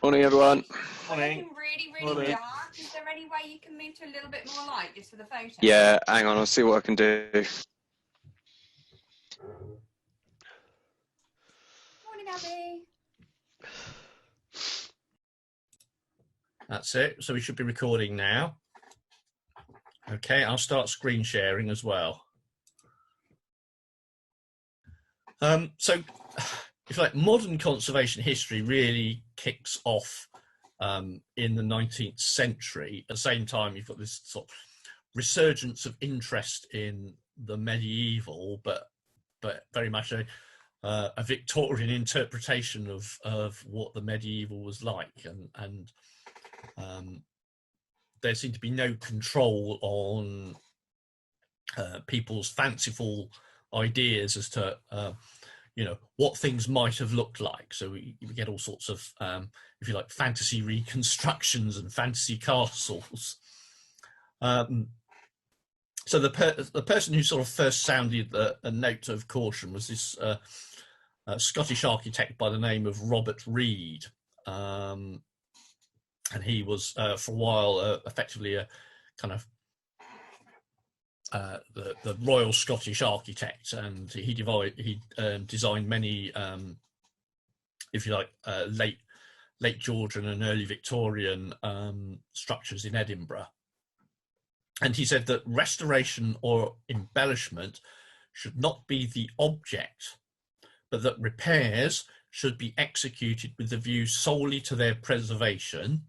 Morning, everyone. Morning. Really dark. Is there any way you can move to a little bit more light just for the photo? Yeah, hang on, I'll see what I can do. Morning, Abby. That's it. So we should be recording now. Okay, I'll start screen sharing as well. So, if like modern conservation history really kicks off in the 19th century. At the same time, you've got this sort of resurgence of interest in the medieval, but very much a Victorian interpretation of what the medieval was like, and there seemed to be no control on people's fanciful ideas as to what things might have looked like. So we get all sorts of if you like, fantasy reconstructions and fantasy castles. So the person who sort of first sounded a note of caution was this Scottish architect by the name of Robert Reid, and he was for a while effectively a kind of the Royal Scottish architect, and he designed many, if you like, late Georgian and early Victorian structures in Edinburgh. And he said that restoration or embellishment should not be the object, but that repairs should be executed with the view solely to their preservation,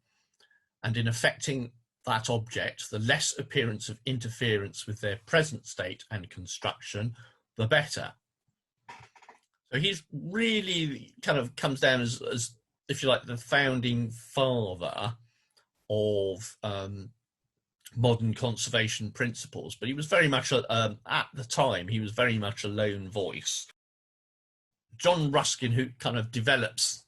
and in effecting that object, the less appearance of interference with their present state and construction, the better. So he's really kind of comes down as if you like, the founding father of modern conservation principles, but he was very much at the time he was very much a lone voice. John Ruskin, who kind of develops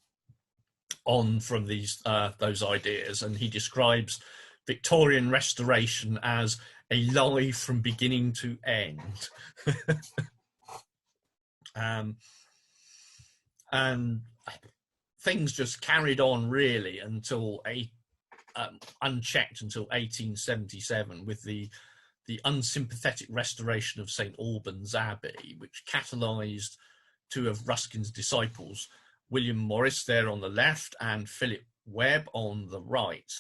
on from those ideas, and he describes Victorian restoration as a lie from beginning to end. And things just carried on really until unchecked until 1877 with the unsympathetic restoration of St Albans Abbey, which catalysed two of Ruskin's disciples, William Morris there on the left and Philip Webb on the right.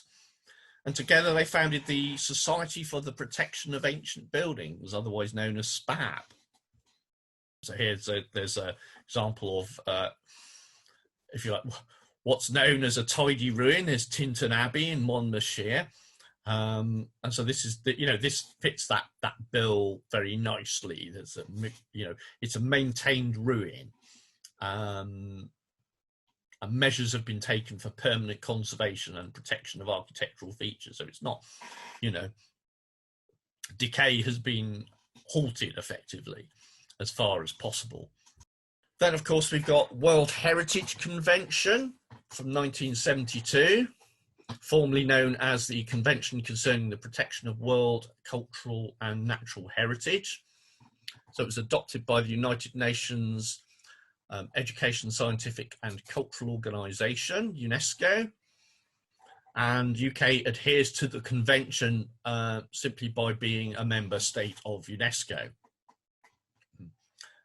And together they founded the Society for the Protection of Ancient Buildings, otherwise known as SPAB. So there's an example of, if you like, what's known as a tidy ruin is Tintagel Abbey in Monmouthshire. And so this is this fits that bill very nicely. There's it's a maintained ruin. And measures have been taken for permanent conservation and protection of architectural features. So it's not, decay has been halted effectively as far as possible. Then, of course, we've got World Heritage Convention from 1972, formerly known as the Convention Concerning the Protection of World Cultural and Natural Heritage. So it was adopted by the United Nations Education, Scientific and Cultural Organisation, UNESCO, and UK adheres to the convention simply by being a member state of UNESCO.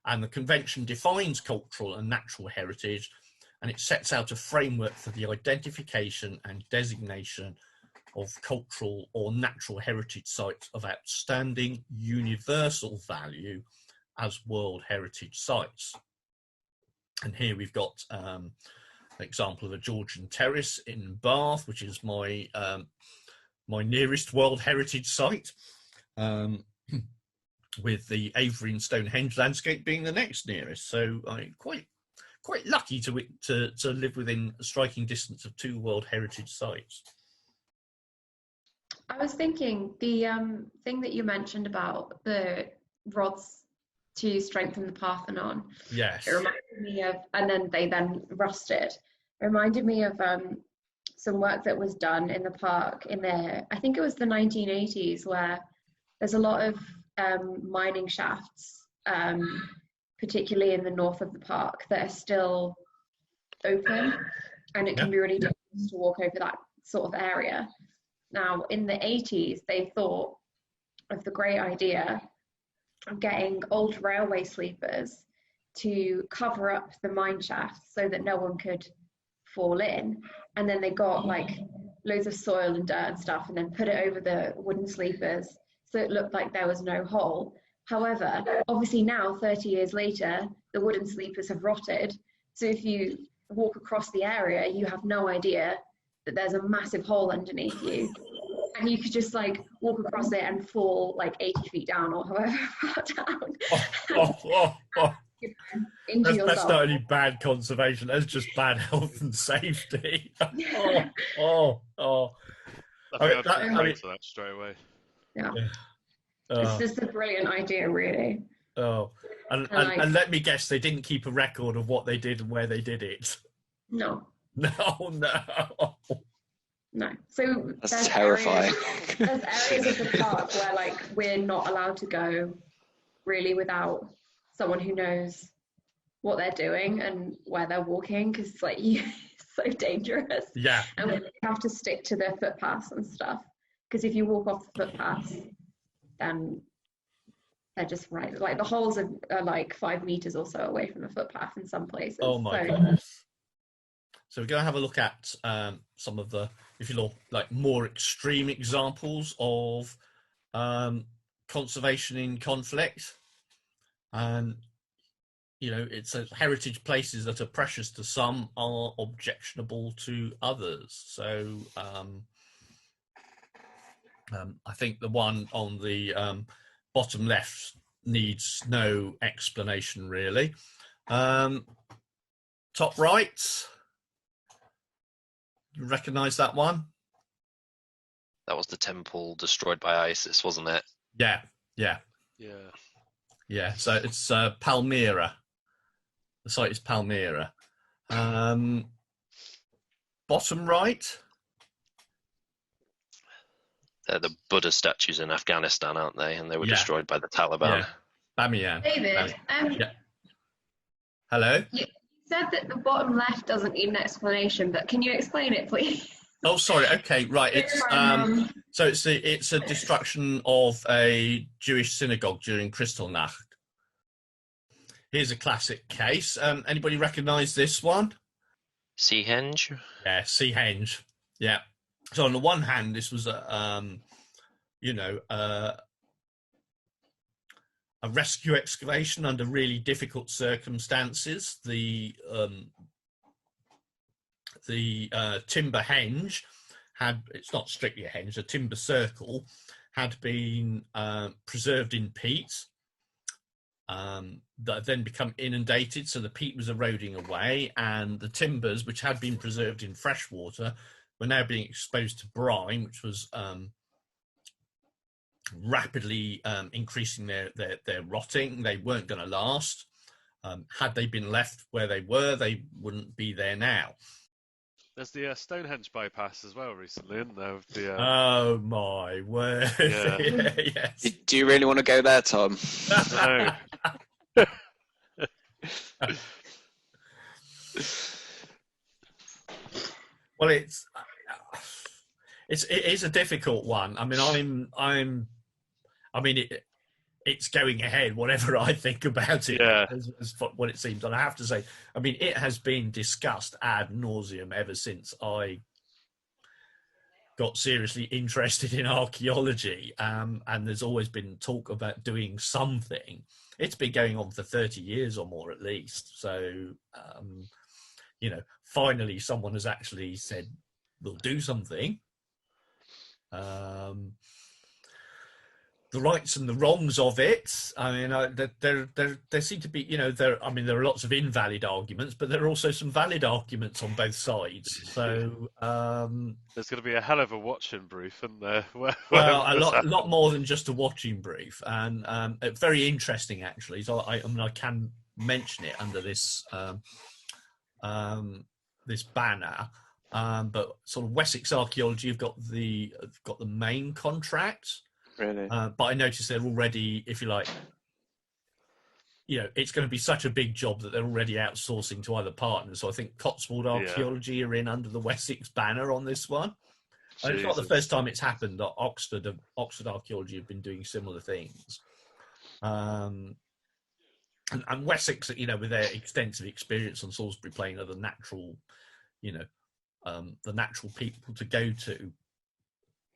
And the convention defines cultural and natural heritage, and it sets out a framework for the identification and designation of cultural or natural heritage sites of outstanding universal value as World Heritage Sites. And here we've got an example of a Georgian terrace in Bath, which is my my nearest World Heritage site, with the Avery and Stonehenge landscape being the next nearest. So I'm quite lucky to live within a striking distance of two World Heritage sites. I was thinking the thing that you mentioned about the rods to strengthen the Parthenon. Yes. It reminded me of, and then they rusted. It reminded me of some work that was done in the park in I think it was the 1980s, where there's a lot of mining shafts, particularly in the north of the park, that are still open, and it can be really difficult used to walk over that sort of area. Now, in the 80s, they thought of the great idea of getting old railway sleepers to cover up the mine shafts so that no one could fall in. And then they got like loads of soil and dirt and stuff and then put it over the wooden sleepers so it looked like there was no hole. However, obviously now, 30 years later, the wooden sleepers have rotted. So if you walk across the area, you have no idea that there's a massive hole underneath you. And you could just like walk across it and fall like 80 feet down or however far down. Into That's not only bad conservation, that's just bad health and safety. I think I'd pay for that straight away. Yeah. It's just a brilliant idea, really. And let me guess, they didn't keep a record of what they did and where they did it. No. No. So that's terrifying. There's areas of the park where like we're not allowed to go really without someone who knows what they're doing and where they're walking, because it's like it's so dangerous. Yeah. And we have to stick to the footpaths and stuff, because if you walk off the footpaths, then they're just right. Like the holes are like 5 meters or so away from the footpath in some places. Oh my goodness. So we're going to have a look at some of the, if you like, more extreme examples of conservation in conflict. And, you know, it's heritage places that are precious to some are objectionable to others. So I think the one on the bottom left needs no explanation, really. Top right. You recognise that one? That was the temple destroyed by ISIS, wasn't it? Yeah. So it's Palmyra. The site is Palmyra. Bottom right. They're the Buddha statues in Afghanistan, aren't they? And they were destroyed by the Taliban. Yeah. Bamiyan. David, Hello? You said that the bottom left doesn't need an explanation, but can you explain it, please? Oh, sorry. Okay, right. It's so it's a destruction of a Jewish synagogue during Kristallnacht. Here's a classic case. Anybody recognise this one? Chenge? Yeah, Chenge. Yeah. So on the one hand, this was a rescue excavation under really difficult circumstances. The timber henge it's not strictly a henge, a timber circle had been preserved in peat that had then become inundated, so the peat was eroding away, and the timbers, which had been preserved in fresh water, were now being exposed to brine, which was rapidly increasing their rotting. They weren't going to last. Had they been left where they were, they wouldn't be there now. There's the Stonehenge bypass as well recently, isn't there? Oh my word! Yeah. Yes. Do you really want to go there, Tom? No. Well, it is a difficult one. I mean, it's going ahead, whatever I think about it, as what it seems. And I have to say, I mean, it has been discussed ad nauseum ever since I got seriously interested in archaeology. And there's always been talk about doing something. It's been going on for 30 years or more at least. So, finally someone has actually said, we'll do something. The rights and the wrongs of it. I mean, there seem to be, there are lots of invalid arguments, but there are also some valid arguments on both sides. So there's going to be a hell of a watching brief, isn't there? Well, a lot more than just a watching brief, and very interesting actually. So I can mention it under this this banner. But sort of Wessex Archaeology have got the main contract. Really? But I noticed they're already, if you like, it's going to be such a big job that they're already outsourcing to other partners. So I think Cotswold Archaeology are in under the Wessex banner on this one. And it's not the first time it's happened. Oxford Archaeology have been doing similar things. And Wessex, with their extensive experience on Salisbury Plain, are the natural, the natural people to go to.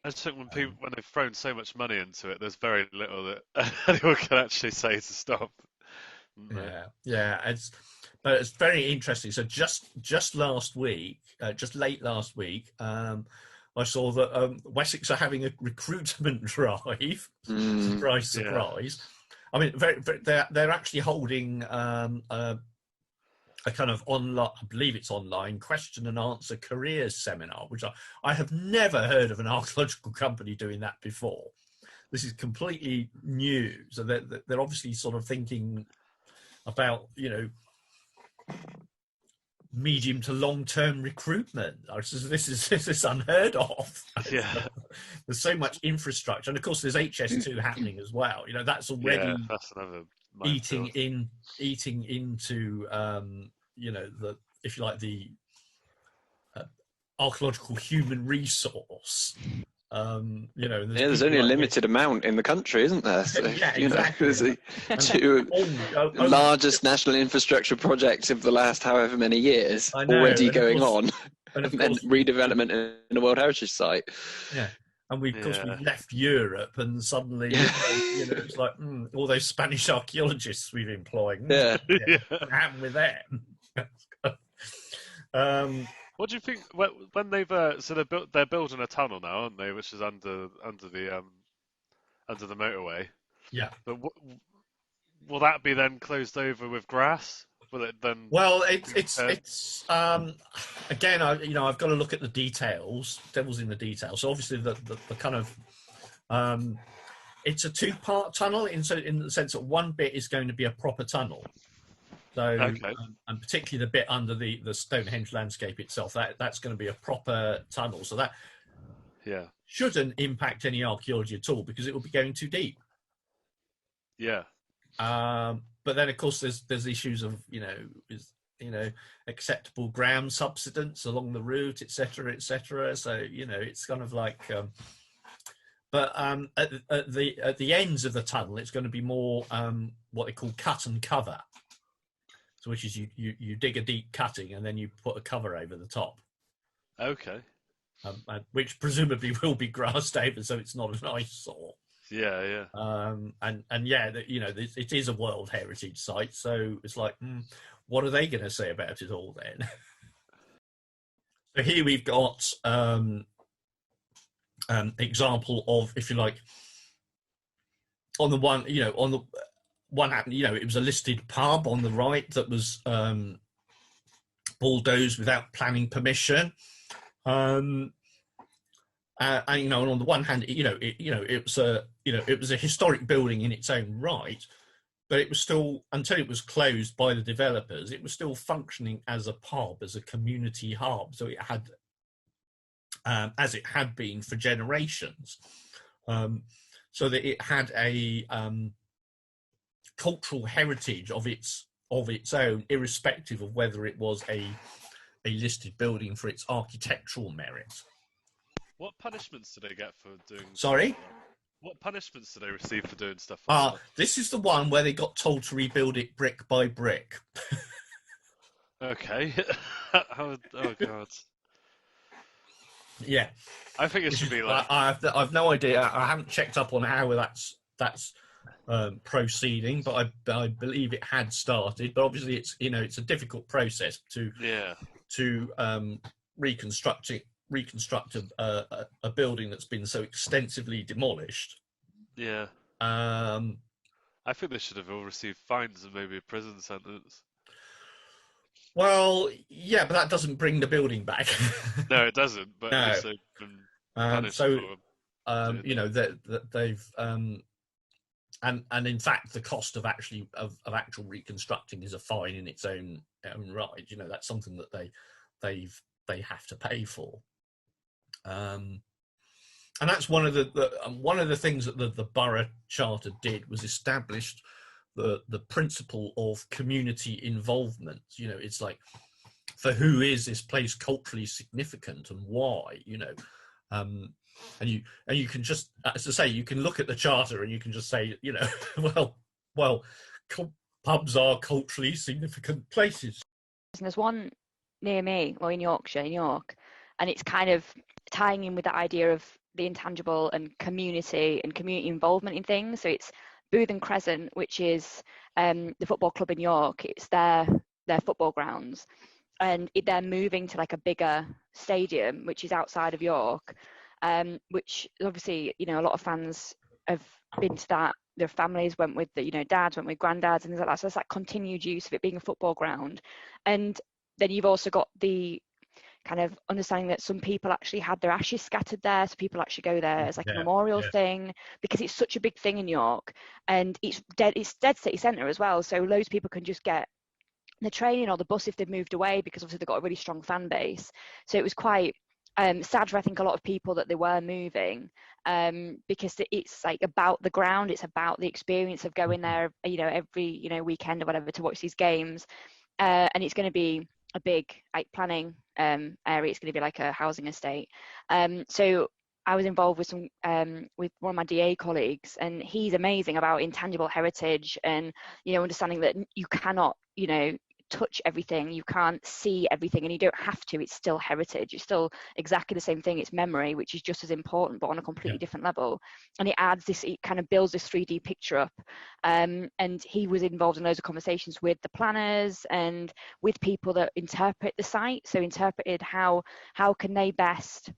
I just think when they've thrown so much money into it, there's very little that anyone can actually say to stop. Yeah. But it's very interesting. So just last week, just late last week, I saw that Wessex are having a recruitment drive. Surprise! Yeah. I mean, they're actually holding a kind of online, I believe it's online, question and answer careers seminar, which I have never heard of an archaeological company doing that before. This is completely new. So they're obviously sort of thinking about, medium to long-term recruitment. This is unheard of. Yeah. There's so much infrastructure, and of course there's HS2 happening as well. That's already that's another eating into the, if you like, the archaeological human resource. There's only a limited amount in the country, isn't there? So, exactly. There's the two largest national infrastructure projects of the last however many years already going on, and then redevelopment in a World Heritage Site. Yeah, and we've left Europe, and suddenly it's like all those Spanish archaeologists we've employed. What happened with them? What do you think when they've they're building a tunnel now, aren't they? Which is under the motorway. Yeah. But will that be then closed over with grass? Will it then? Well, it's again, I've got to look at the details. Devil's in the details. So obviously the kind of it's a two-part tunnel in the sense that one bit is going to be a proper tunnel. So, and particularly the bit under the Stonehenge landscape itself, that's going to be a proper tunnel. So that shouldn't impact any archaeology at all because it will be going too deep. Yeah. But then, of course, there's issues of acceptable ground subsidence along the route, etc., etc. So it's kind of like. But at the ends of the tunnel, it's going to be more what they call cut and cover. So which is you dig a deep cutting and then you put a cover over the top. Okay. Which presumably will be grassed over, so it's not an eyesore. Yeah. It is a World Heritage Site, so it's like, what are they going to say about it all then? So here we've got example of, if you like, on the one happened, it was a listed pub on the right that was bulldozed without planning permission. And on the one hand, it was a historic building in its own right, but it was still, until it was closed by the developers, it was still functioning as a pub, as a community hub. So it had, as it had been for generations, so that it had a cultural heritage of its own, irrespective of whether it was a listed building for its architectural merit. What punishments do they get for doing? Sorry? What punishments do they receive for doing stuff? This is the one where they got told to rebuild it brick by brick. Okay. Oh God. Yeah. I think it should be like. I've no idea. I haven't checked up on how that's proceeding, but I believe it had started. But obviously, it's a difficult process to reconstruct a building that's been so extensively demolished. Yeah. I think they should have all received fines and maybe a prison sentence. Well, yeah, but that doesn't bring the building back. No, it doesn't. But no. they've been punished that they've and in fact, the cost of actual reconstructing is a fine in its own right. That's something that they have to pay for. And that's one of the things that the borough charter did, was established the principle of community involvement. You know, it's like, for who is this place culturally significant and why? You know, and you can just, as I say, you can look at the charter and you can just say, you know, well, pubs are culturally significant places. There's one near me, or in Yorkshire, in York, and it's kind of tying in with the idea of the intangible and community involvement in things. So it's Boothend Crescent, which is the football club in York. It's their football grounds, and they're moving to like a bigger stadium, which is outside of York, which obviously, you know, a lot of fans have been to that. Their families went with the, you know, dads went with granddads and things like that. So it's that continued use of it being a football ground. And then you've also got the kind of understanding that some people actually had their ashes scattered there, so people actually go there as like a memorial thing, because it's such a big thing in York, and it's dead city centre as well, so loads of people can just get the train or the bus if they've moved away, because obviously they've got a really strong fan base. So it was quite sad for, I think, a lot of people that they were moving, because it's like about the ground, it's about the experience of going there, you know, every, you know, weekend or whatever to watch these games, and it's going to be a big like planning area. It's going to be like a housing estate. So I was involved with some with one of my DA colleagues, and he's amazing about intangible heritage and, you know, understanding that you cannot, you know, touch everything, you can't see everything, and you don't have to. It's still heritage, it's still exactly the same thing. It's memory, which is just as important, but on a completely different level. And it adds this, it kind of builds this 3D picture up. And he was involved in loads of conversations with the planners and with people that interpret the site. So interpreted how can they best,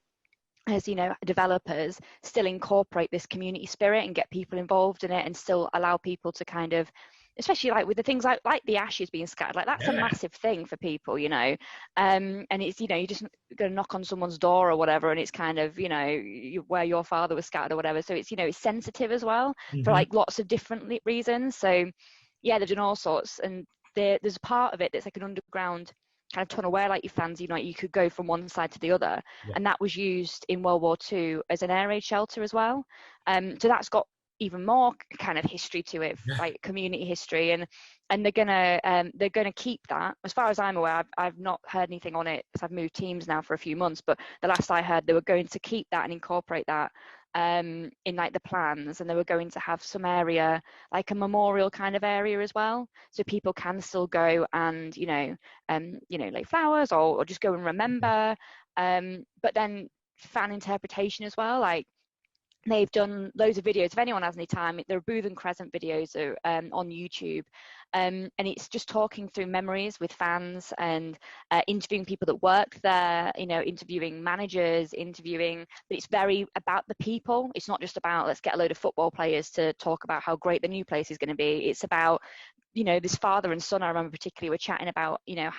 as, you know, developers, still incorporate this community spirit and get people involved in it, and still allow people to kind of, especially like with the things like the ashes being scattered, like that's a massive thing for people, you know, and it's, you know, you just go knock on someone's door or whatever, and it's kind of, you know, where your father was scattered or whatever. So it's, you know, it's sensitive as well for like lots of different reasons. So yeah, they've done all sorts, and there's a part of it that's like an underground kind of tunnel where, like, your fans, you know, you could go from one side to the other, and that was used in World War II as an air raid shelter as well. So that's got even more kind of history to it, like community history, and they're gonna keep that. As far as I'm aware, I've not heard anything on it because I've moved teams now for a few months, but the last I heard, they were going to keep that and incorporate that in like the plans, and they were going to have some area like a memorial kind of area as well, so people can still go and, you know, lay flowers or just go and remember, but then fan interpretation as well. Like, they've done loads of videos. If anyone has any time, there are Boothend Crescent videos on YouTube, and it's just talking through memories with fans and interviewing people that work there, you know, interviewing managers, but it's very about the people. It's not just about, let's get a load of football players to talk about how great the new place is going to be. It's about, you know, this father and son, I remember particularly, were chatting about, you know,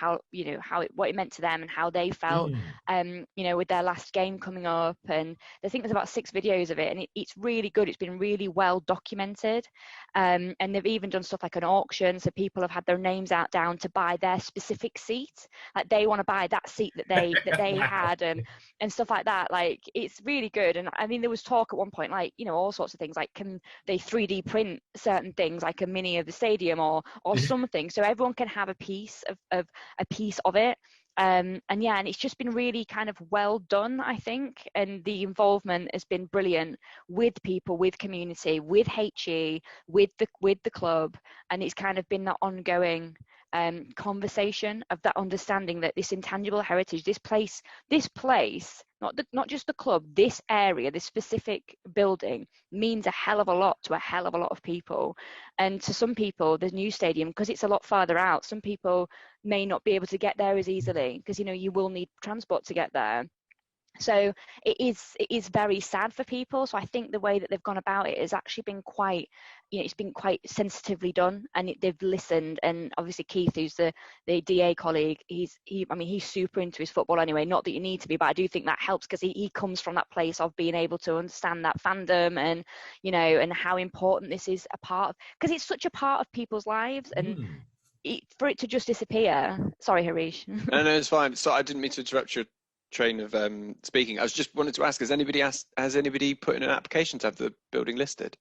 what it meant to them and how they felt, you know, with their last game coming up. And I think there's about 6 videos of it, and it's really good. It's been really well documented. And they've even done stuff like an auction, so people have had their names out down to buy their specific seat. Like, they want to buy that seat that they had, and stuff like that. Like, it's really good. And I mean, there was talk at one point, like, you know, all sorts of things, like, can they 3D print certain things, like a mini of the stadium or something, so everyone can have a piece of it. And it's just been really kind of well done, I think, and the involvement has been brilliant with people, with community, with HE, with the club, and it's kind of been that ongoing conversation of that understanding that this intangible heritage, this place, not just the club, this area, this specific building, means a hell of a lot to a hell of a lot of people. And to some people, the new stadium, because it's a lot farther out, some people may not be able to get there as easily, because, you know, you will need transport to get there. So it is very sad for people. So I think the way that they've gone about it has actually been quite, you know, it's been quite sensitively done, and they've listened. And obviously Keith, who's the DA colleague, he's super into his football anyway. Not that you need to be, but I do think that helps, because he comes from that place of being able to understand that fandom, and, you know, and how important this is a part of, because it's such a part of people's lives, and for it to just disappear. Sorry, Harish. No, it's fine. So I didn't mean to interrupt your train of speaking. I was just wanted to ask, has anybody put in an application to have the building listed?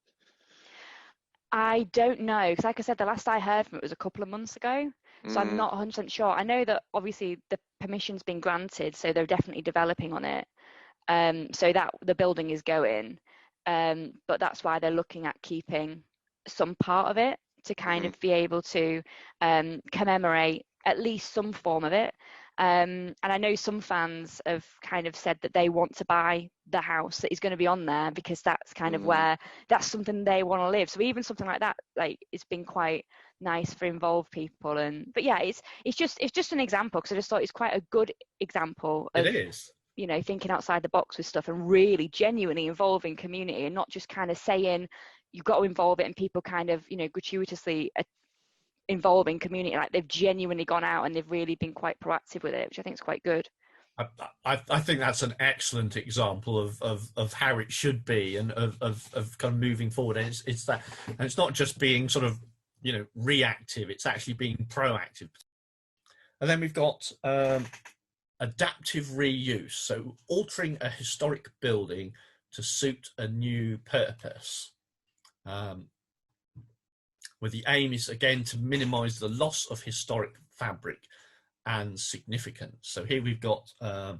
I don't know, because like I said, the last I heard from it was a couple of months ago, so I'm not 100% sure. I know that obviously the permission's been granted, so they're definitely developing on it. So that the building is going, but that's why they're looking at keeping some part of it to kind of be able to commemorate at least some form of it. And I know some fans have kind of said that they want to buy the house that is going to be on there, because that's kind of where that's something they want to live. So even something like that, like, it's been quite nice for involved people. And but yeah, it's just an example, because I just thought it's quite a good example of, it is, you know, thinking outside the box with stuff and really genuinely involving community, and not just kind of saying you've got to involve it and people kind of, you know, gratuitously involving community. Like, they've genuinely gone out and they've really been quite proactive with it, which I think is quite good. I think that's an excellent example of how it should be, and of kind of moving forward. And it's that, and it's not just being sort of, you know, reactive, it's actually being proactive. And then we've got adaptive reuse, so altering a historic building to suit a new purpose, where the aim is again to minimise the loss of historic fabric and significance. So here we've got a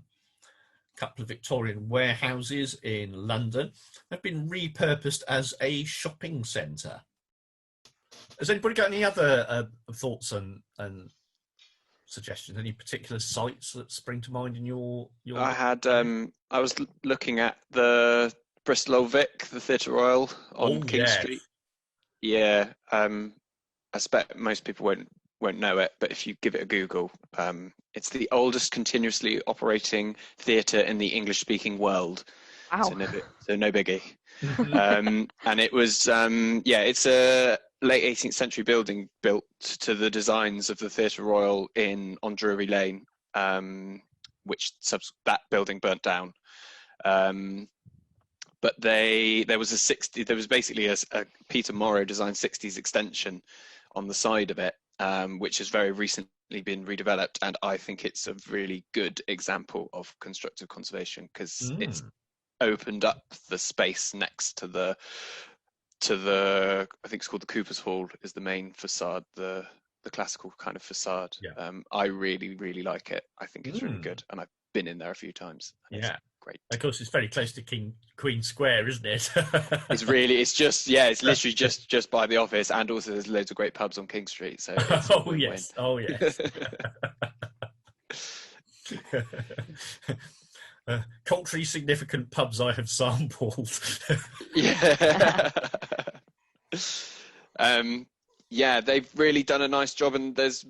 couple of Victorian warehouses in London. They've been repurposed as a shopping centre. Has anybody got any other thoughts and suggestions? Any particular sites that spring to mind in your? I had. I was looking at the Bristol Vic, the Theatre Royal on King Street. Yeah, I expect most people won't know it, but if you give it a Google, it's the oldest continuously operating theatre in the English-speaking world. Wow. So no biggie. And it was, it's a late 18th century building built to the designs of the Theatre Royal on Drury Lane, which that building burnt down. But there was basically a Peter Morrow designed 60s extension on the side of it, which has very recently been redeveloped, and I think it's a really good example of constructive conservation, because it's opened up the space next to the I think it's called the Cooper's Hall, is the main facade, the classical kind of facade. I really, really like it. I think it's really good, and I've been in there a few times. Yeah, great. Of course, it's very close to Queen Square, isn't it? It's literally just by the office, and also there's loads of great pubs on King Street. So it's oh yes. Culturally significant pubs I have sampled. They've really done a nice job, and there's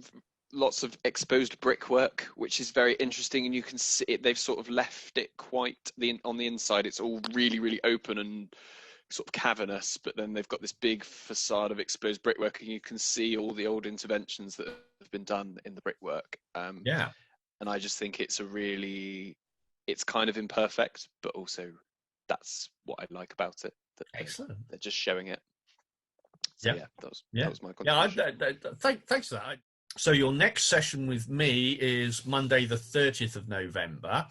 lots of exposed brickwork, which is very interesting, and you can see it. They've sort of left it on the inside. It's all really, really open and sort of cavernous, but then they've got this big facade of exposed brickwork, and you can see all the old interventions that have been done in the brickwork. And I just think it's kind of imperfect, but also that's what I like about it. Excellent. They're just showing it. So, that was my contribution. Thanks for that. So your next session with me is Monday the 30th of November.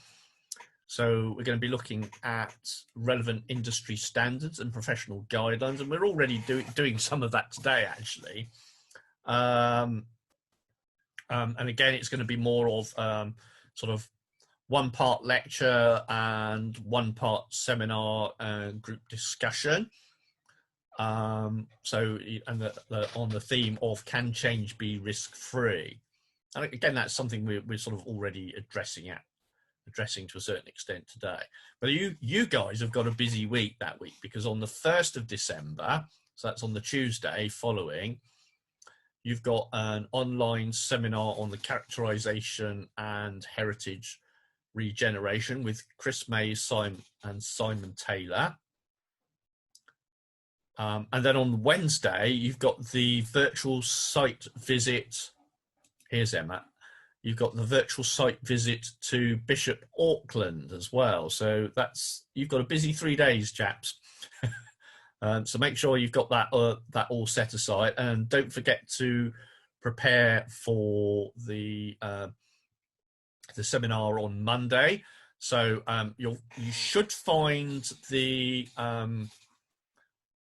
So we're going to be looking at relevant industry standards and professional guidelines, and we're already doing some of that today, actually. And again, it's going to be more of sort of one part lecture and one part seminar and group discussion. On the theme of, can change be risk-free? And again, that's something we're sort of already addressing to a certain extent today. But you guys have got a busy week that week, because on the 1st of December, so that's on the Tuesday following, you've got an online seminar on the characterisation and heritage regeneration with Chris May and Simon Taylor. And then on Wednesday, you've got the virtual site visit. Here's Emma. You've got the virtual site visit to Bishop Auckland as well. So you've got a busy 3 days, chaps. So make sure you've got that all set aside, and don't forget to prepare for the seminar on Monday. So you should find the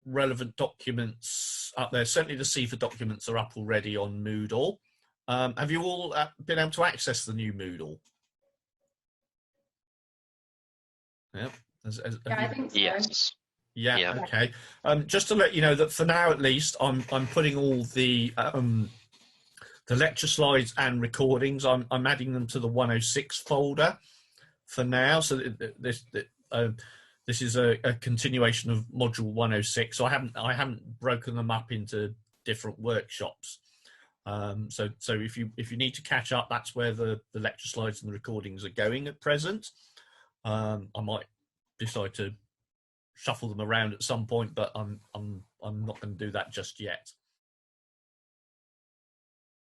relevant documents up there. Certainly the CIFA documents are up already on Moodle. Have you all been able to access the new Moodle? Yeah. I think so. Yes. Yeah. Okay. Just to let you know that for now, at least, I'm putting all the lecture slides and recordings. I'm adding them to the 106 folder for now. So this is a continuation of module 106. So I haven't broken them up into different workshops. So if you need to catch up, that's where the lecture slides and the recordings are going at present. I might decide to shuffle them around at some point, but I'm not going to do that just yet.